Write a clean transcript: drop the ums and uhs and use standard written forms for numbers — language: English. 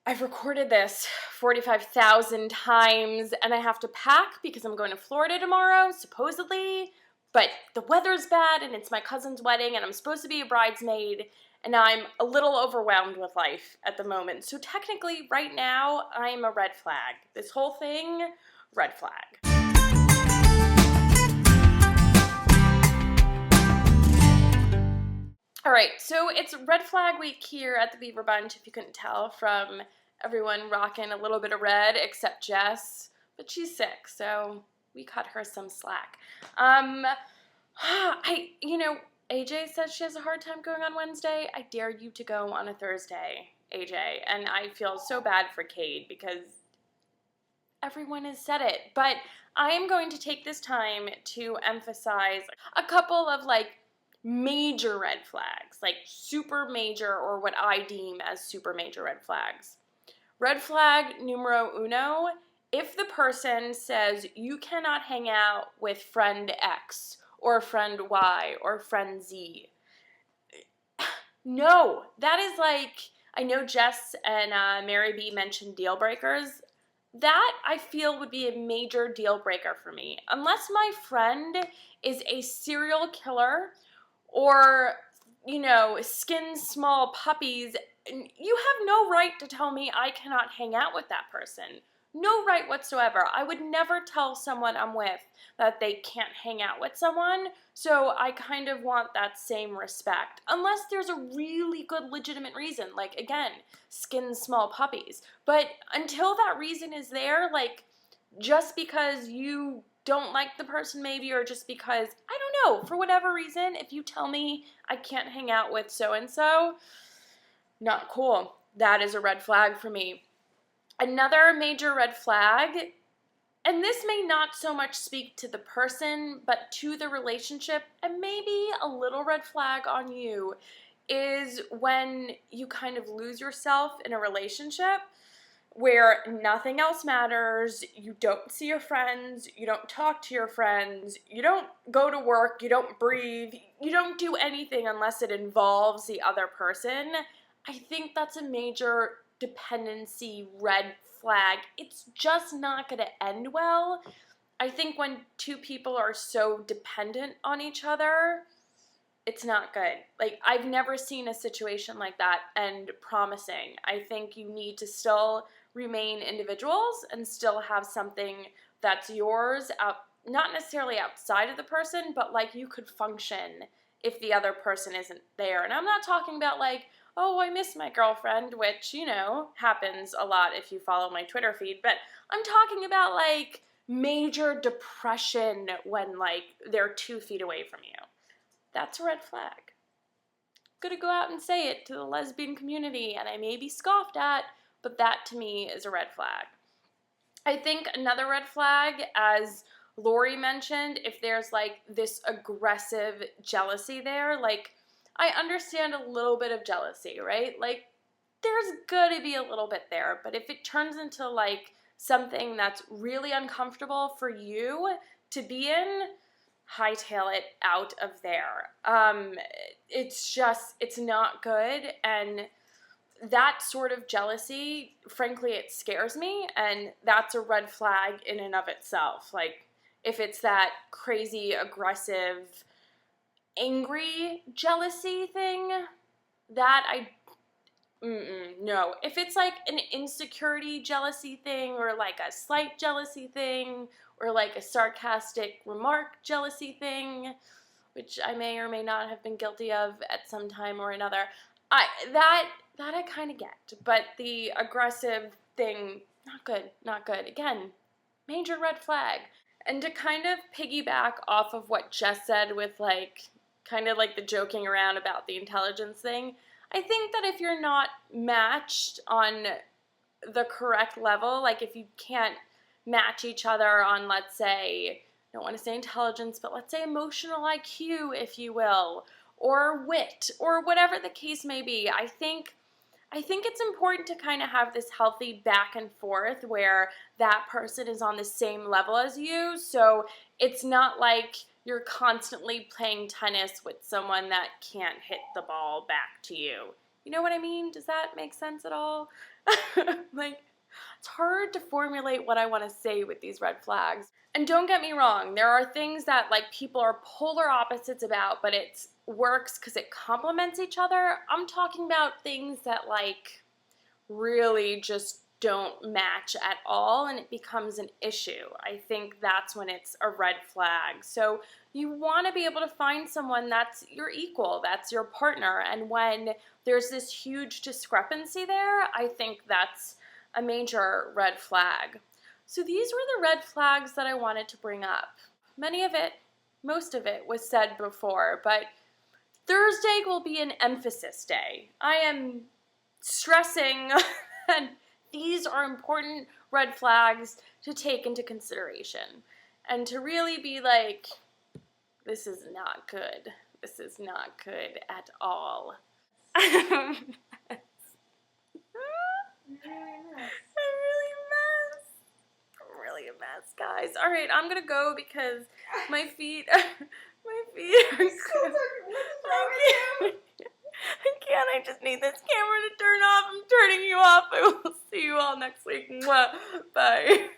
I've recorded this 45,000 times, and I have to pack because I'm going to Florida tomorrow, supposedly, but the weather's bad, and it's my cousin's wedding, and I'm supposed to be a bridesmaid, and I'm a little overwhelmed with life at the moment. So technically, right now, I'm a red flag. This whole thing, red flag. All right, so it's red flag week here at the Beaver Bunch, if you couldn't tell from everyone rocking a little bit of red, except Jess, but she's sick, so we cut her some slack. AJ says she has a hard time going on Wednesday. I dare you to go on a Thursday, AJ, and I feel so bad for Cade because everyone has said it, but I am going to take this time to emphasize a couple of major red flags, like super major or what I deem as super major red flags. Red flag numero uno, if the person says you cannot hang out with friend X or friend Y or friend Z. No, that is I know Jess and Mary B mentioned deal breakers. That, I feel, would be a major deal breaker for me. Unless my friend is a serial killer or, skin small puppies, you have no right to tell me I cannot hang out with that person. No right whatsoever. I would never tell someone I'm with that they can't hang out with someone, so I kind of want that same respect. Unless there's a really good legitimate reason, again, skin small puppies. But until that reason is there, just because you don't like the person maybe, or just because, I don't know, for whatever reason, if you tell me I can't hang out with so-and-so, not cool. That is a red flag for me. Another major red flag, and this may not so much speak to the person, but to the relationship, and maybe a little red flag on you, is when you kind of lose yourself in a relationship where nothing else matters, you don't see your friends, you don't talk to your friends, you don't go to work, you don't breathe, you don't do anything unless it involves the other person. I think that's a major dependency red flag. It's just not going to end well. I think when two people are so dependent on each other, it's not good. I've never seen a situation like that end promising. I think you need to still remain individuals and still have something that's yours, not necessarily outside of the person, but you could function if the other person isn't there. And I'm not talking about oh, I miss my girlfriend, which, happens a lot if you follow my Twitter feed, but I'm talking about major depression when they're 2 feet away from you. That's a red flag. Gonna go out and say it to the lesbian community, and I may be scoffed at, but that to me is a red flag. I think another red flag, as Lori mentioned, if there's this aggressive jealousy there, I understand a little bit of jealousy, right? There's gonna be a little bit there, but if it turns into something that's really uncomfortable for you to be in, hightail it out of there. It's not good, and that sort of jealousy, frankly, it scares me, and that's a red flag in and of itself. If it's that crazy, aggressive, angry jealousy thing, no. If it's an insecurity jealousy thing, or a slight jealousy thing, or a sarcastic remark jealousy thing, which I may or may not have been guilty of at some time or another, that I kind of get. But the aggressive thing, not good. Again, major red flag. And to kind of piggyback off of what Jess said with kind of the joking around about the intelligence thing, I think that if you're not matched on the correct level, if you can't match each other on, let's say, I don't want to say intelligence, but let's say emotional IQ, if you will, or wit, or whatever the case may be, I think it's important to kind of have this healthy back and forth where that person is on the same level as you, so it's not you're constantly playing tennis with someone that can't hit the ball back to you. You know what I mean? Does that make sense at all? Like, it's hard to formulate what I want to say with these red flags. And don't get me wrong, there are things that like people are polar opposites about, but it works because it complements each other. I'm talking about things that like really just don't match at all and it becomes an issue. I think that's when it's a red flag. So you want to be able to find someone that's your equal, that's your partner, and when there's this huge discrepancy there, I think that's a major red flag. So these were the red flags that I wanted to bring up. Most of it was said before, but Thursday will be an emphasis day. I am stressing and these are important red flags to take into consideration and to really be like, this is not good. This is not good at all. I'm really a mess, guys. All right, I'm gonna go because my feet are I can't. I just need this camera to turn off. I'm turning you off. I will see you all next week. Bye.